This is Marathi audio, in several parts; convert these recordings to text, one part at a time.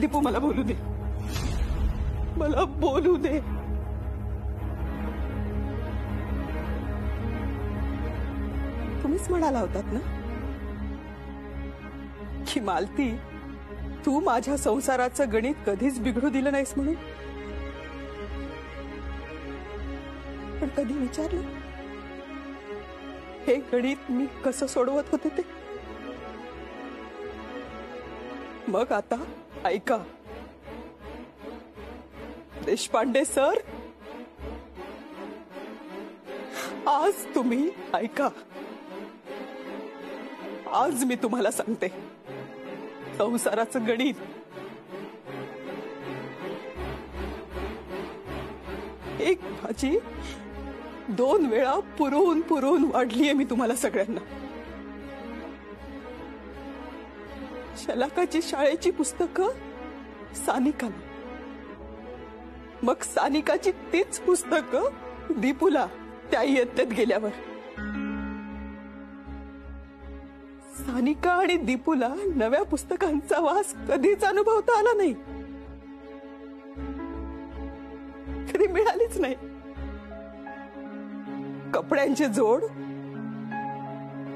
दीपू मला बोलू दे, मला बोलू दे। तुम्हीच म्हणाला होतात ना की मालती तू माझ्या संसाराचं गणित कधीच बिघडू दिलं नाहीस म्हणून। पण कधी विचारलं हे गणित मी कसं सोडवत होते ते? मग आता ऐका देशपांडे सर, आज तुम्ही ऐका, आज मी तुम्हाला सांगते संसाराचं गणित। एक भाजी 2 वेळा पुरवून पुरवून वाढलीये मी तुम्हाला सगळ्यांना। शलाकाची शाळेची पुस्तकं सानिकाला, मग सानिकाची तीच पुस्तकं दीपूला त्या इयत्तेत गेल्यावर। सानिका आणि दीपूला नव्या पुस्तकांचा वास कधीच अनुभवता आला नाही, कधी मिळालीच नाही। कपड्यांचे जोड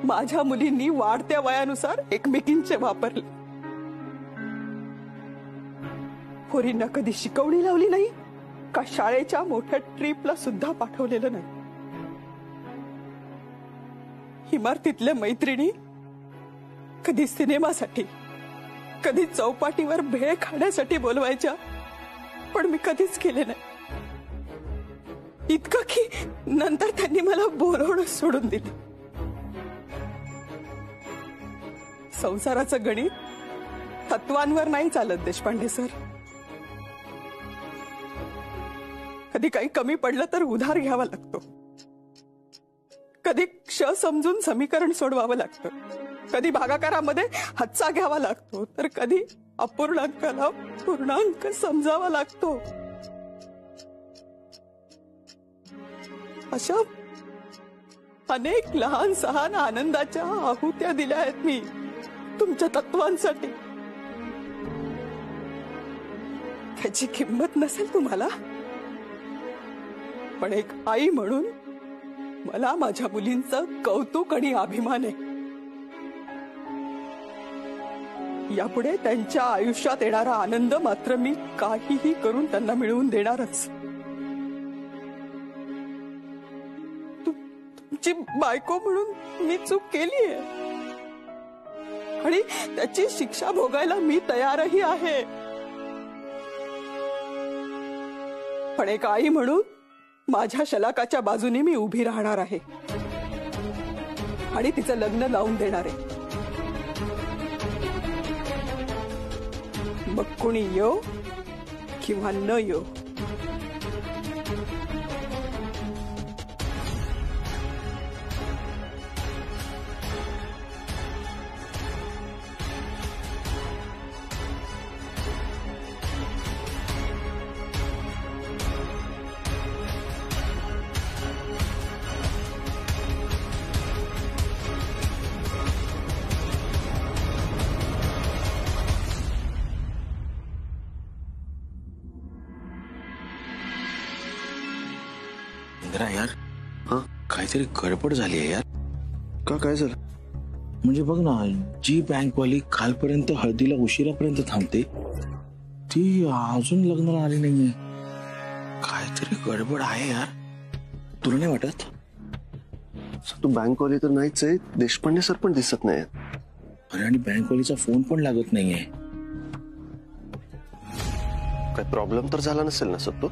माझ्या मुलींनी वाढत्या वयानुसार एकमेकींचे वापरले। पोरींना कधी शिकवणी लावली नाही का शाळेच्या मोठ्या ट्रिपला सुद्धा पाठवलेलं नाही। इमारतीतल्या मैत्रिणी कधी सिनेमासाठी, कधी चौपाटीवर भेळ खाण्यासाठी बोलवायच्या, पण मी कधीच केले नाही। इतकं की नंतर त्यांनी मला बोलवणं सोडून दिलं। संसाराचं गणित तत्वांवर नाही चालत देशपांडे सर। कधी काही कमी पडलं तर उधार घ्यावा लागतो, कधी क्ष समजून समीकरण सोडवावं लागतं, कधी भागाकारामध्ये हातचा घ्यावा लागतो, तर कधी अपूर्णांकाला पूर्णांक समजावा लागतो। अशा अनेक लहान सहान आनंदाच्या आहुत्या दिल्या आहेत मी तुमच्या तत्वांसाठी। त्याची किंमत नसेल तुम्हाला, पण एक आई म्हणून मला माझ्या मुलींचं कौतुक आणि अभिमान आहे। यापुढे त्यांच्या आयुष्यात येणारा आनंद मात्र मी काहीही करून त्यांना मिळवून देणारच। तुमची बायको म्हणून मी चूक केलीये आणि त्याची शिक्षा भोगायला मी तयारही आहे, पण एक आई म्हणून माझ्या शलाकाच्या बाजूने मी उभी राहणार आहे आणि तिचं लग्न लावून देणार आहे। मग कोणी येऊ किंवा न येऊ। यार काहीतरी गडबड झाली आहे यार। का काय झालं? म्हणजे बघ ना, जी बँकवाली कालपर्यंत हळदीला उशिरापर्यंत थांबते ती अजून लग्नाला आली नाहीये। काहीतरी गडबड आहे यार, तुला नाही वाटत? तू बँकवाली तर नाहीच आहे, देशपांडे सर पण दिसत नाही। अरे आणि बँकवालीचा फोन पण लागत नाहीये। काय प्रॉब्लेम तर झाला नसेल ना सर? तो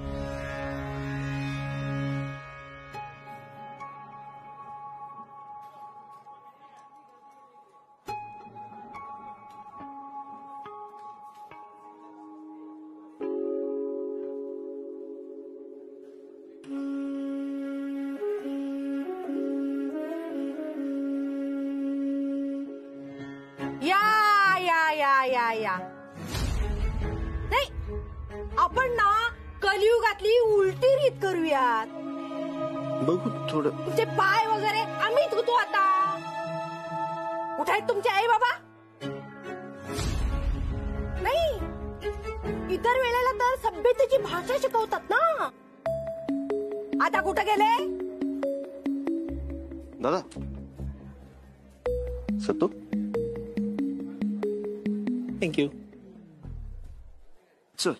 या नाही, आपण ना कलियुगातली उलटी रीत करूयात। बघू थोडं तुमचे पाय वगैरे आम्ही धुतो आता। कुठे आहेत तुमचे आई बाबा? नाही इतर वेळेला तर सभ्यतेची भाषा शिकवतात ना. आता कुठे गेले? दादा सत्तू थँक्यू. चल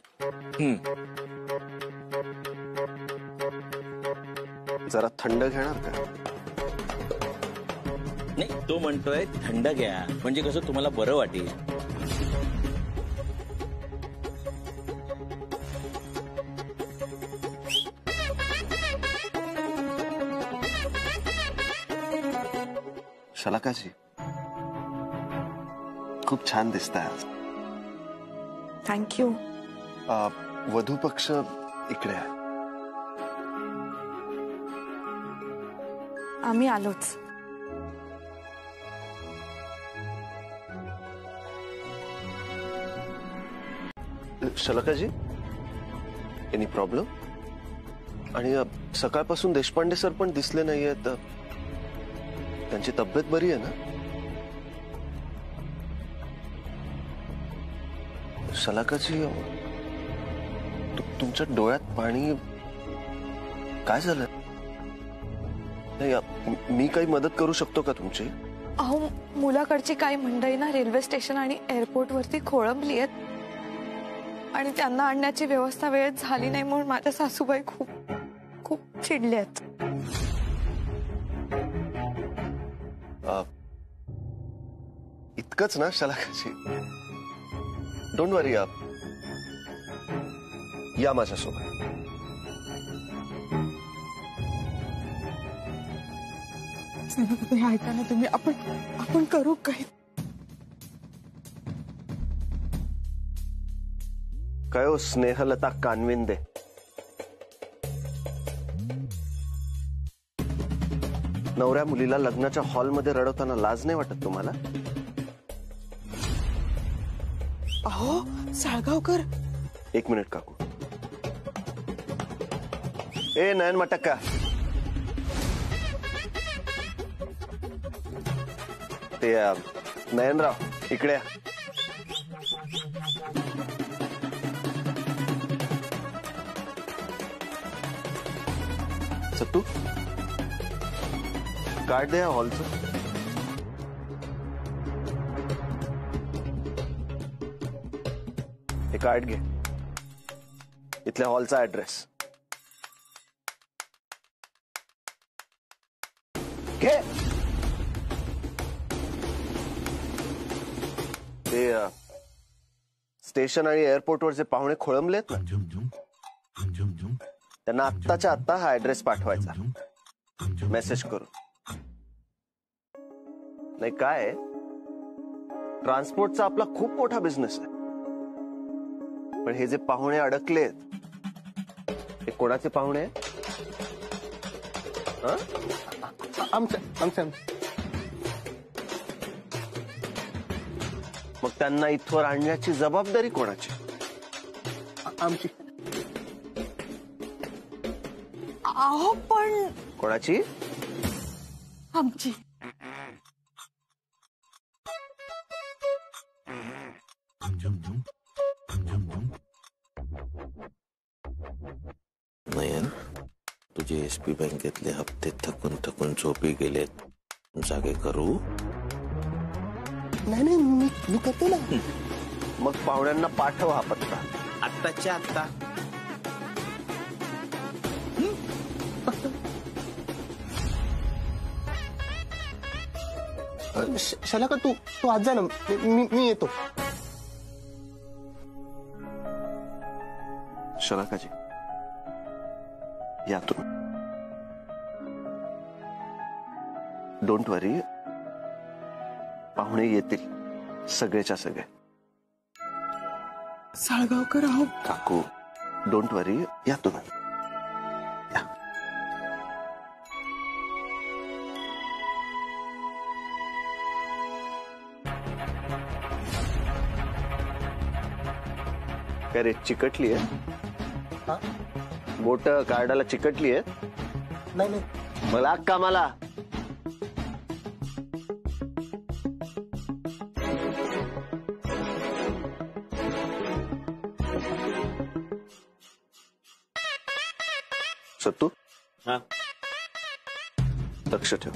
जरा थंड घेणार का? नाही, तो म्हणतोय थंड घ्या म्हणजे कसं तुम्हाला बरं वाटेल. शलाकाजी खूप छान दिसताय आज. थँक्यू. वधू पक्ष इकडे आहे. आम्ही आलोच. शलाकाजी एनी प्रॉब्लेम? आणि सकाळपासून देशपांडे सर पण दिसले नाहीयेत. त्यांची तब्येत बरी आहे ना? शलाकाजी तुमच्या डोळ्यात पाणी काय झालं? नाही, मी काही मदत करू शकतो का तुमची? अहो, मुलाकडची काही मंडळी ना रेल्वे स्टेशन आणि एअरपोर्ट वरती खोळंबली आहेत आणि त्यांना आणण्याची व्यवस्था वेळेत झाली नाही म्हणून माझ्या सासूबाई खूप खूप चिडल्या आहेत. इतकंच ना शलाकाजी? डोंट वरी, या माझ्यासोबत. ऐका ना तुम्ही, आपण करू काही. काय हो स्नेहलता कानविंदे, नवऱ्या मुलीला लग्नाच्या हॉलमध्ये रडवताना लाज नाही वाटत तुम्हाला? अहो साळगावकर. एक मिनिट काकू. ए नयन मटक्का, ते नयनराव इकडे या. सत्तू कार्ड द्या हॉलचं. हे कार्ड घे, इथल्या हॉलचा ऍड्रेस घे. ते स्टेशन आणि एअरपोर्टवर जे पाहुणे खोळंबलेत ना, त्यांना आत्ताच्या आत्ता हा ऍड्रेस पाठवायचा मेसेज करून. नाही काय, ट्रान्सपोर्टचा आपला खूप मोठा बिझनेस आहे, पण हे जे पाहुणे अडकलेत हे कोणाचे पाहुणे आहेत? आमच्या. मग त्यांना इथवर आणण्याची जबाबदारी कोणाची? आमची. अहो पण कोणाची? आमची. नयन, तुझे एसपी बँकेतले हप्ते थकून थकून झोपी गेलेत. जागे करू? नाही मी करते ना. मग पाहुण्यांना पाठव हा पत्ता आत्ताच्या आत्ता. शलाका तू आज जा ना, मी येतो. शलाकाजी या तुम्ही. डोंट वरी, पाहुणे येतील सगळेच्या सगळे. साळगावकर. अहो काकू डोंट वरी, या तुम्ही. या. काय रे, चिकटली आहे? हा? बोट कार्डाला चिकटली आहे? नाही मला कामाला. सत्तू हा लक्ष ठेव.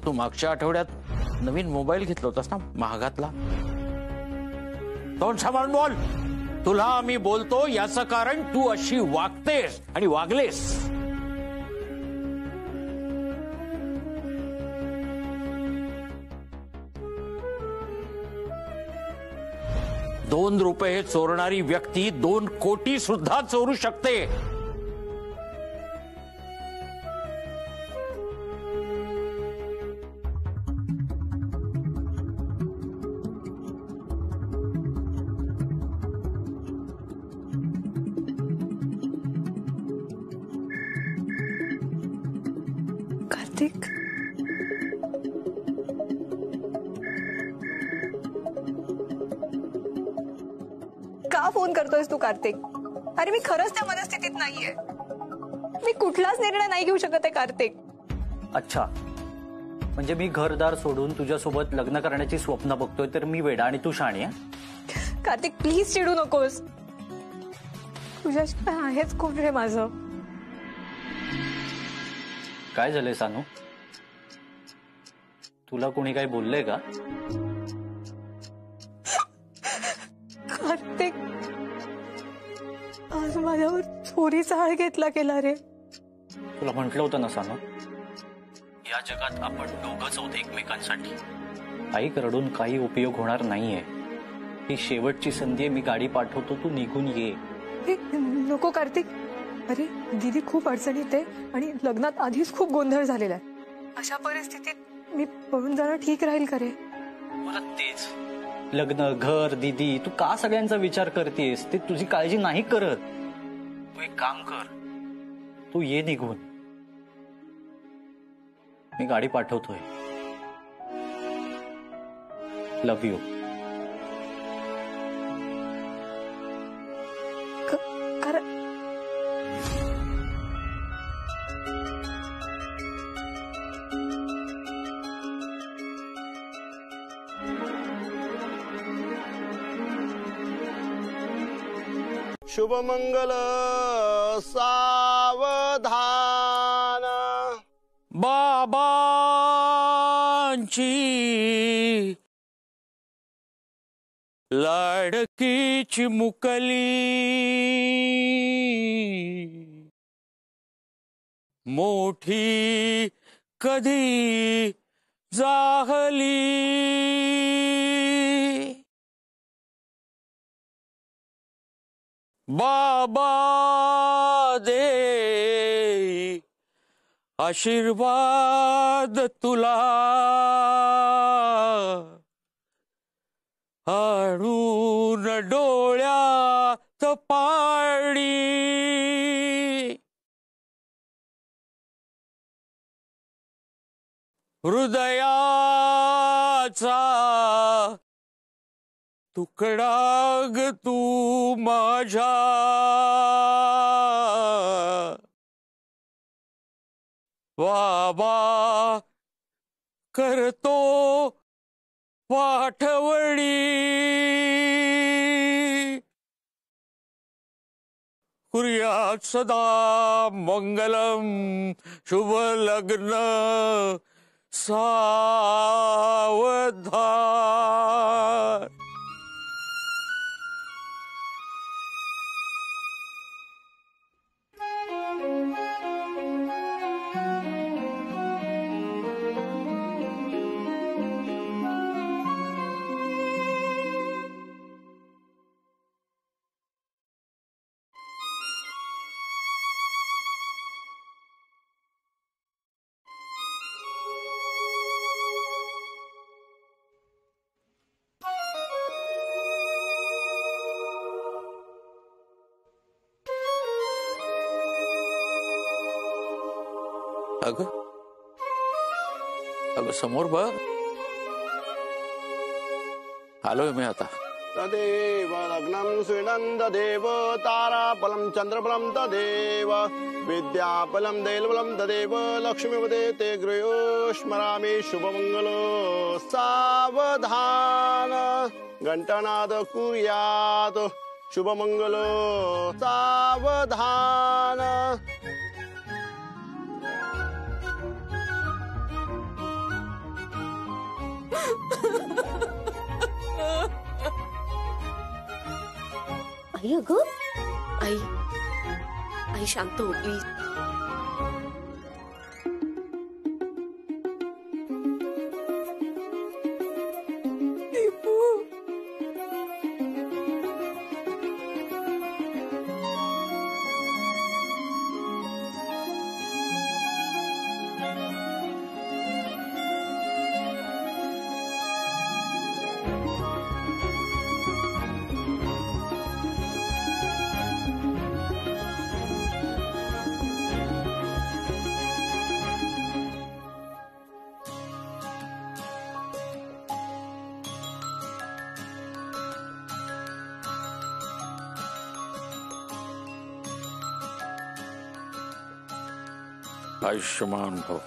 तू मागच्या आठवड्यात नवीन मोबाईल घेतला होतास ना, महागातला. तोंड सांभाळून बोल. तुला मी बोलतो याचं कारण तू अशी वागतेस आणि वागलेस. ₹2 चोरणारी व्यक्ती 2 कोटी सुद्धा चोरू शकते. कार्तिक, का फोन करतोयस तू कार्तिक? अरे मी खरंच त्या मनस्थितीत नाहीये. मी कुठलाच निर्णय नाही घेऊ शकत आहे कार्तिक. अच्छा, म्हणजे मी घरदार सोडून तुझ्यासोबत लग्न करण्याची स्वप्न बघतोय तर मी वेडा आणि तू शाणी आहे? कार्तिक प्लीज चिडू नकोस. तुझ्याशिवाय आहेच कोण रे माझं? काय झालंय सानू? तुला कोणी काही बोललंय का? कार्तिक, आज माझ्यावर चोरीचा हाळ घेतला गेला रे. तुला म्हटलं होतं ना सानू, या जगात आपण दोघंच आहोत एकमेकांसाठी. आई रडून काही उपयोग होणार नाहीये. ही शेवटची संधी आहे. मी गाडी पाठवतो, तू निघून ये. नको कार्तिक. अरे दीदी खूप अडचणीत आहे आणि लग्नात आधीच खूप गोंधळ झालेला आहे. अशा परिस्थितीत मी पळून जाणं ठीक राहील का रे? मला तेच, लग्न, घर, दीदी, तू का सगळ्यांचा विचार करतेस? ते तुझी काळजी नाही करत. तू एक काम कर, तू ये निघून. मी गाडी पाठवतोय. Love you. शुभमंगल सावधान. बाबांची लाडकीची मुकली, मोठी कधी जाहली. बाबा दे आशीर्वाद तुला, आणून डोळ्यात पाणी. हृदयाचा तुकडा ग तू माझ्या, बाबा करतो पाठवणी. कुर्यात सदा मंगलम शुभ लग्न सावधान. अगं अगं समोर बघ. आलोय मी आता. तदेव लग्नं श्रीणं तदेव ताराबलं चन्द्रबलं तदेव विद्याबलं दैलबलं तदेव लक्ष्मीपदे ते गृहो स्मरामि शुभमङ्गलो सावधान घंटानाद कुर्यात् शुभमङ्गलो सावधान. आई अगं आई आई शांत हो प्लीज. आयुष्यमान भव.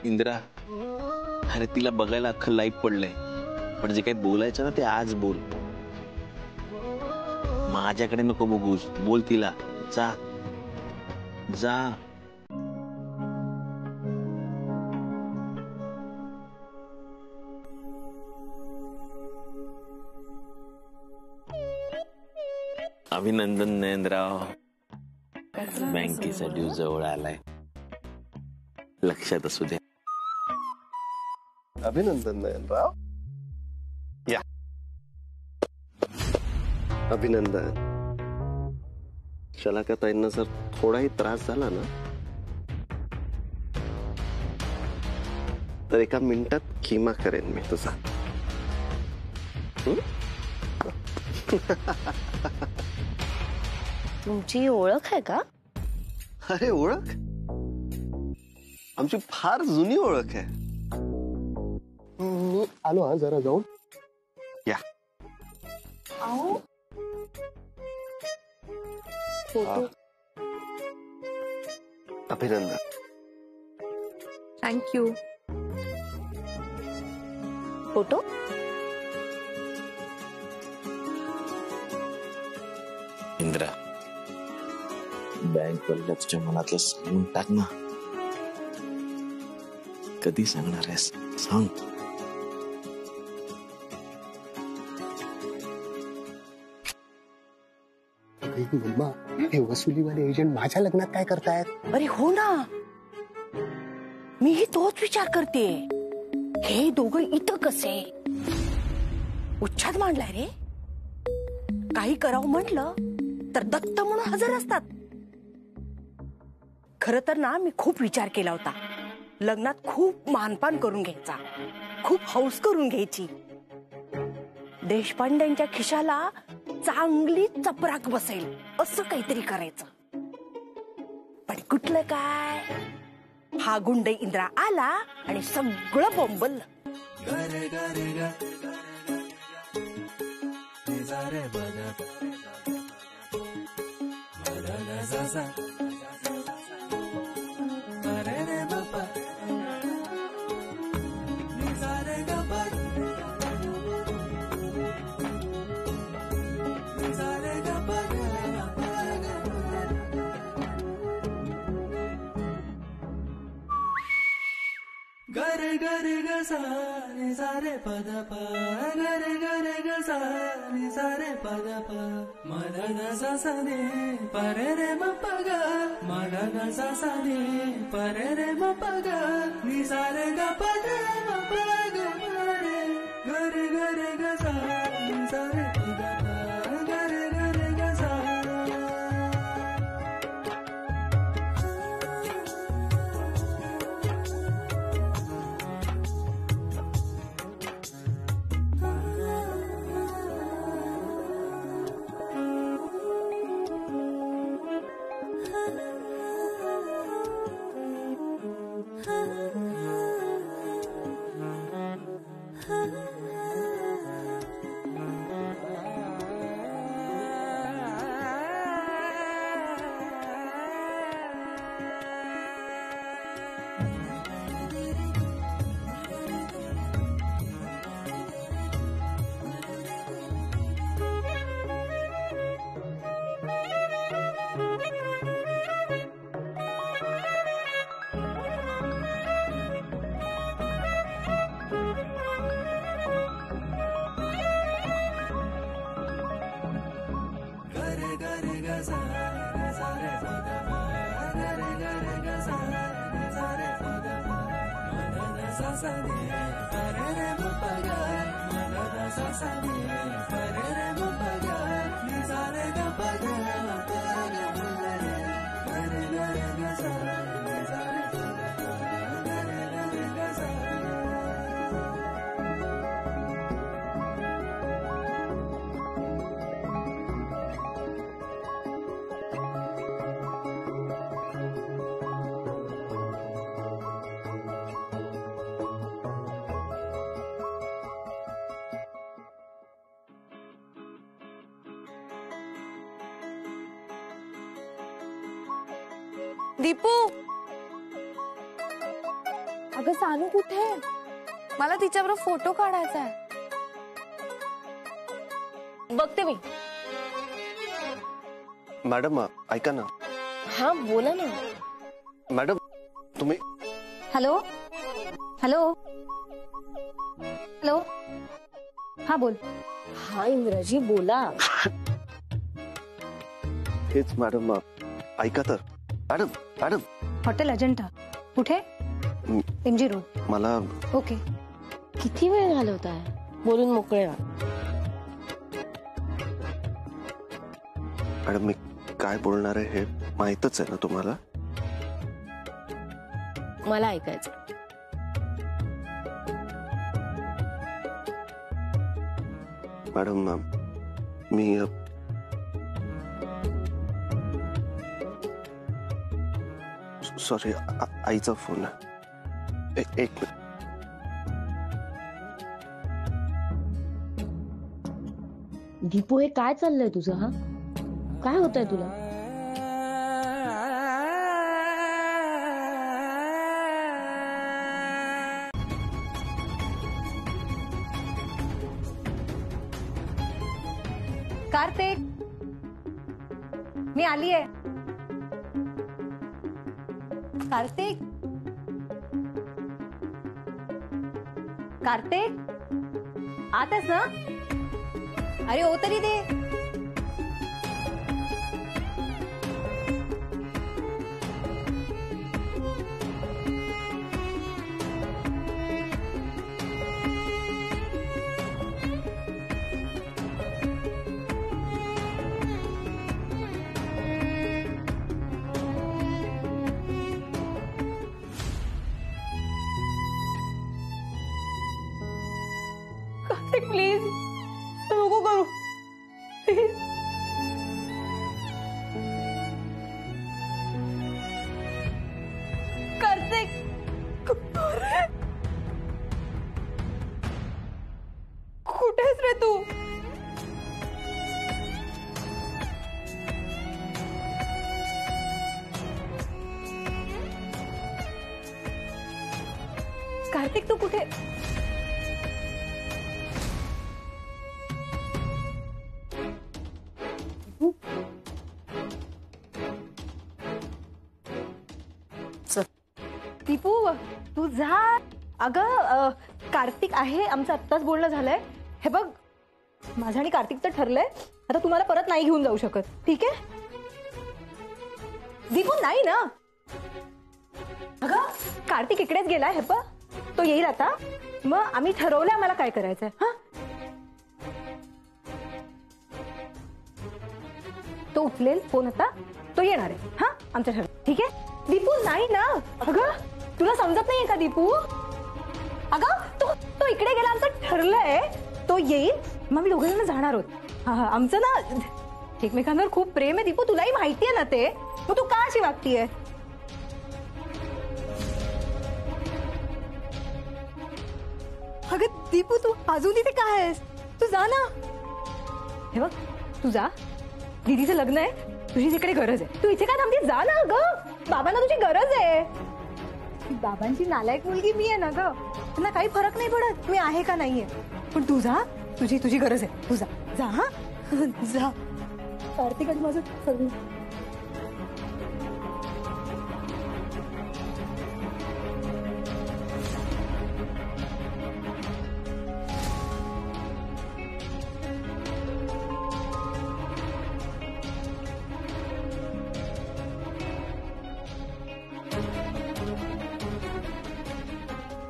इंदिरा, अरे तिला बघायला अख्खं लाईफ पडलंय, पण जे काही बोलायचं ना ते आज बोल. माझ्याकडे नको बघूस, बोल तिला. जा जा. अभिनंदन नयनराव, बँकेचा ड्यू जवळ आलाय. लक्षात असू द्या. अभिनंदन नयनराव. या अभिनंदन. शलाकाताईंना जर थोडाही त्रास झाला ना तर एका मिनिटात खिमा करेन मी तुझा. तुमची ओळख आहे का? अरे ओळख, आमची फार जुनी ओळख आहे. मी आलो हा जरा जाऊन. या फोटो. अभिनंदन. थँक्यू. फोटो. इंदिरा, बँक वाल्याला तुझ्या मनातलं सांगून टाक ना. कधी सांगणार आहेस सांग. मम्मा, हे वसुलीवाले एजंट माझ्या लग्नात काय करतायत? अरे हो ना, मीही तोच विचार करते. हे दोघं इथं कसे? उच्छाद मांडलाय रे. काही करावं म्हटलं तर दत्त म्हणून हजर असतात. खरं तर ना, मी खूप विचार केला होता. लग्नात खूप मानपान करून घ्यायचा, खूप हौस करून घ्यायची. देशपांड्यांच्या खिशाला चांगली चपराक बसेल असं काहीतरी करायचं. पण कुठलं काय, हा गुंड इंद्रा आला आणि सगळं बोंबललं. गरे गरे ग सा रे सा रे प द प गरे गरे ग सा रे सा रे प द प म ध ध सा सा रे प रे रे म प ग म ध ध सा सा रे प रे रे म प ग नि सा रे ग प द म प ग म रे गरे गरे ग सा रे सा रे प द प गरे गरे ग सा. दीपू, अगं सानू कुठे? मला तिच्याबरोबर फोटो काढायचा आहे. बघते मी. मॅडम ऐका ना. हा बोला ना. मॅडम तुम्ही. हॅलो हॅलो हॅलो, हा बोल. हा इंद्राजी बोला. हेच मॅडम, ऐका तर. मॅडम मॅडम हॉटेल अजंठा कुठे? MG road. मला ओके. किती वेळ घालवताय? बोलून मोकळे व्हा. मॅडम मी काय बोलणार आहे हे माहीतच आहे ना तुम्हाला. मला ऐकायचं. मॅडम मी सॉरी, आईचा फोन आहे. एक मिनिट. दीपू, हे काय चाललंय तुझं? हा काय होतंय तुला? कार्तिक, मी आली आहे. कार्तिक, कार्तिक आताच ना? अरे ओ तरी दे. प्लीज. कार्तिक कुठेस रे तू? कार्तिक तू कुठे? दीपू तू जा. अगं कार्तिक आहे आमचं आत्ताच बोलणं झालंय. हे बघ माझं आणि कार्तिकचं ठरलंय आता तुम्हाला परत नाही घेऊन जाऊ शकत. ठीक आहे दीपू? नाही ना. अगं कार्तिक इकडेच गेलाय. हे बघ तो येईल आता. मग आम्ही ठरवलंय आम्हाला काय करायचंय. हा तो उचलेल फोन आता. तो येणार आहे. हा आमचं ठरलं. ठीक आहे दीपू? नाही ना. अगं तुला समजत नाहीये का दीपू? अगं तो इकडे गेला. आमचं ठरलंय तो येईल मग मी दोघं जाणार आहोत. हा हा आमचं ना एकमेकांवर खूप प्रेम आहे दीपू. तुलाही माहितीये ना ते. मग तू का अशी वागतीये? अगं दीपू तू अजून इथे काय आहेस? तू जा ना. हे बघ तू जा. दीदीचं लग्न आहे. तुझी तिकडे गरज आहे. तू इथे काय थांबते? जा ना. ग बाबांना तुझी गरज आहे. बाबांची नालायक मुलगी मी आहे ना ग. त्यांना काही फरक नाही पडत मी आहे का नाहीये. पण तू जा. तुझी गरज आहे. तू जा. जा हा जा. कार्तिक आणि माझं सगळं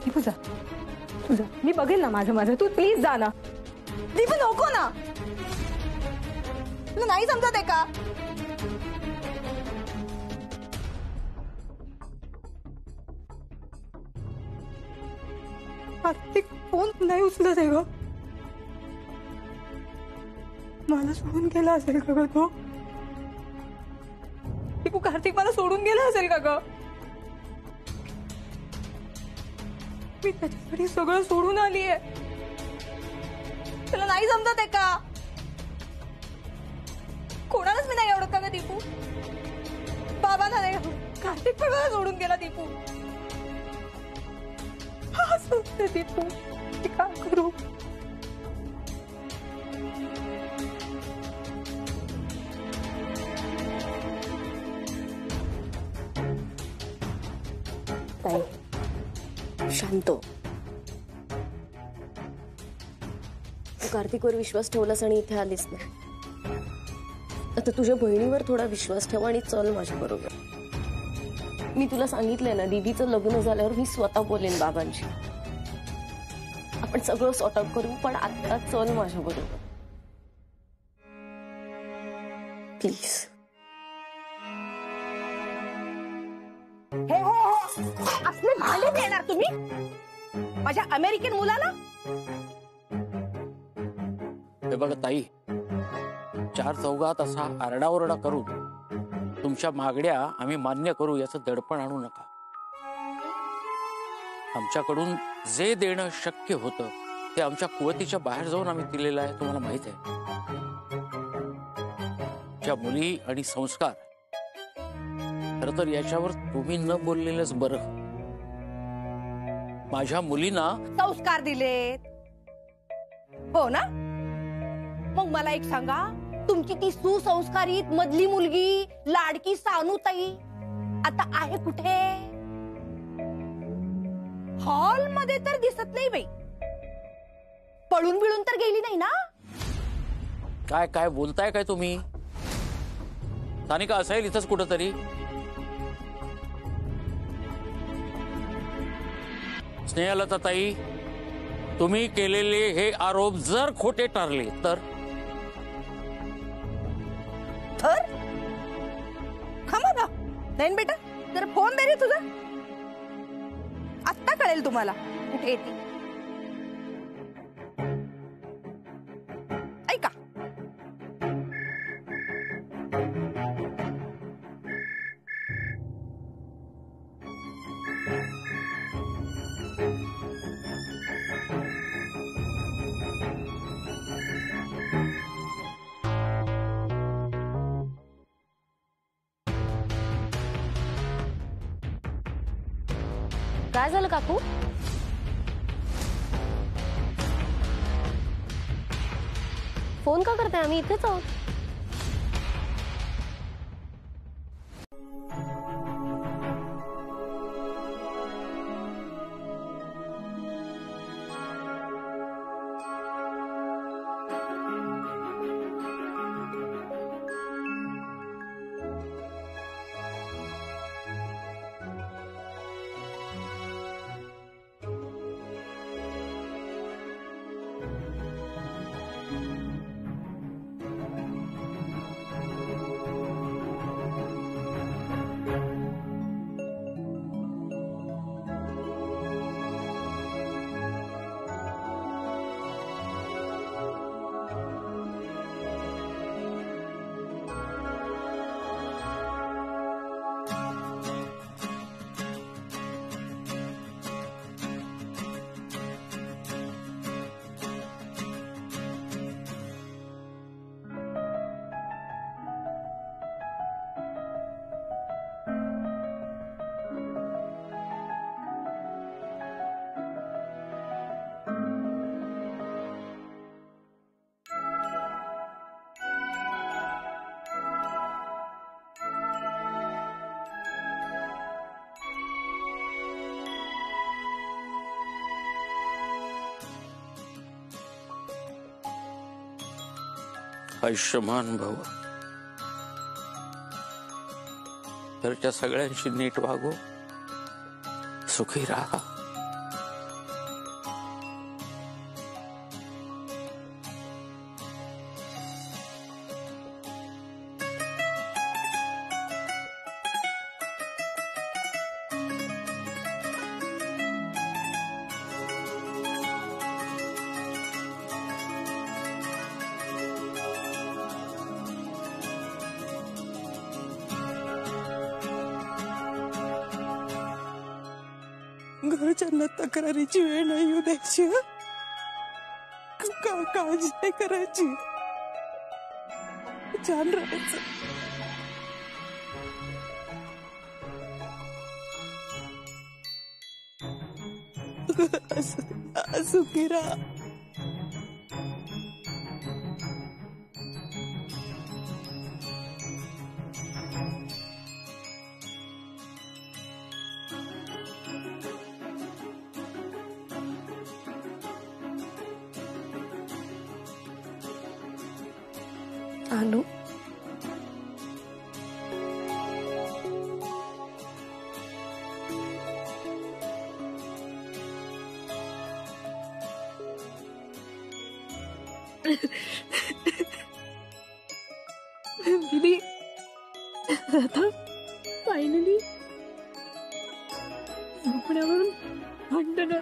दीपू जा. तुझा मी बघेल ना माझं. तू प्लीज जा ना. दीपू नको ना. तुला नाही समजत आहे का? कार्तिक फोन नाही उचलत आहे ग. मला सोडून गेला असेल का ग तो? दीपू कार्तिक मला सोडून गेला असेल का ग? मी त्याच्यासाठी सगळं सोडून आली आहे. त्याला नाही समजत आहे का? कोणालाच मी नाही आवडत का ग दीपू? बाबांना नाही आवडत. कार्तिक पण मला सोडून गेला दीपू. हा सोडते दीपू. मी काय करू? ताई शांत. तू कार्तिकवर विश्वास ठेवलास आणि इथे आलीस ना. आता तुझ्या बहिणीवर थोडा विश्वास ठेव आणि चल माझ्या बरोबर. मी तुला सांगितलंय ना दीदीचं लग्न झाल्यावर मी स्वतः बोलेन बाबांशी. आपण सगळं सॉर्ट आउट करू. पण आता चल माझ्या बरोबर प्लीज. असले भाले देणार तुम्ही माझ्या अमेरिकन मुलाला? हे बघा ताई, चार चौघात असा आरडाओरडा करून तुमच्या मागण्या आम्ही मान्य करू याचं दडपण आणू नका. आमच्याकडून जे देणं शक्य होतं ते आमच्या कुवतीच्या बाहेर जाऊन आम्ही दिलेलं आहे. तुम्हाला माहित आहे त्या मुली आणि संस्कार. खरं तर याच्यावर तुम्ही न बोललेलंच बरं. माझ्या मुलींना संस्कार दिलेत हो ना. मग मला एक सांगा, तुमची ती सुसंस्कारित मधली मुलगी लाडकी सानूताई आता आहे कुठे? हॉल मध्ये तर दिसत नाही बाई. पळून बिळून तर गेली नाही ना? काय काय बोलताय काय तुम्ही? सानिका असेल इथंच कुठंतरी. स्नेहलता ताई, तुम्ही केलेले हे आरोप जर खोटे ठरले तर खमा ना नाही बेटा. जरा फोन दे रे तुझा. आत्ता कळेल तुम्हाला कुठे येते. ऐका काय झालं काकू? फोन का करताय? आम्ही इथेच आहोत. आयुष्यमान भव. घरच्या सगळ्यांशी नीट वागो, सुखी राहा. घरच्यांना तक्रारीची वेळ नाही येऊ द्यायची. काळजी नाही करायची. छान राहायचं. सुखी राहा. अनु, दीदी आता फायनली झोपण्यावरून भांडण.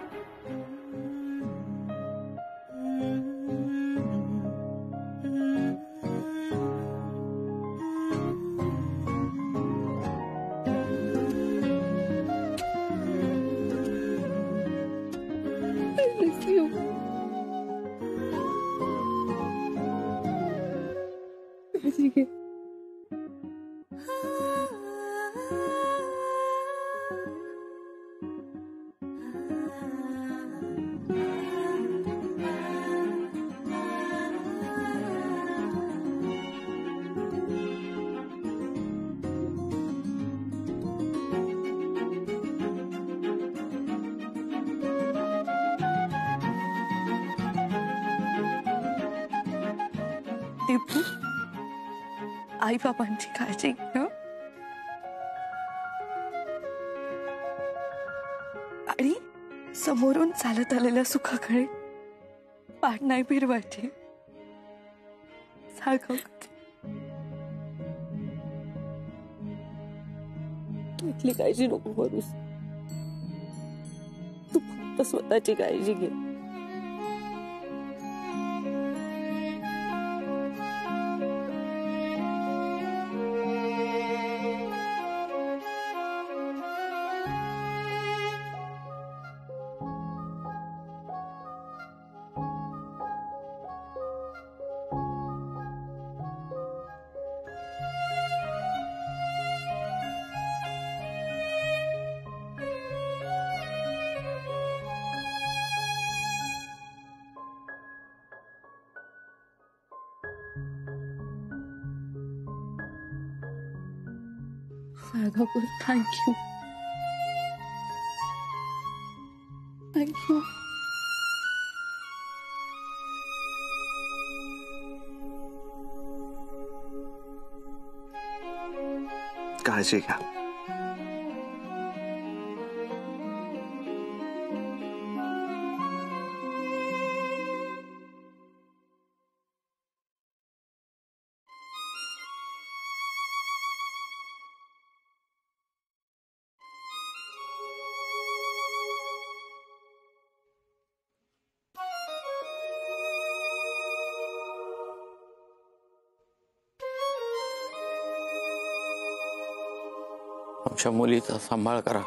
ठीक आहे. दीपू, आई बाबांची काळजी घे. आणि समोरून चालत आलेल्या सुखाकडे पाठ नाही फिरवायची. इथली काळजी नको करूस. तू फक्त स्वतःची काळजी घे. राघव, थँक्यू. थँक्यू. काळजी घ्या. आमच्या मुलीचा सांभाळ करा.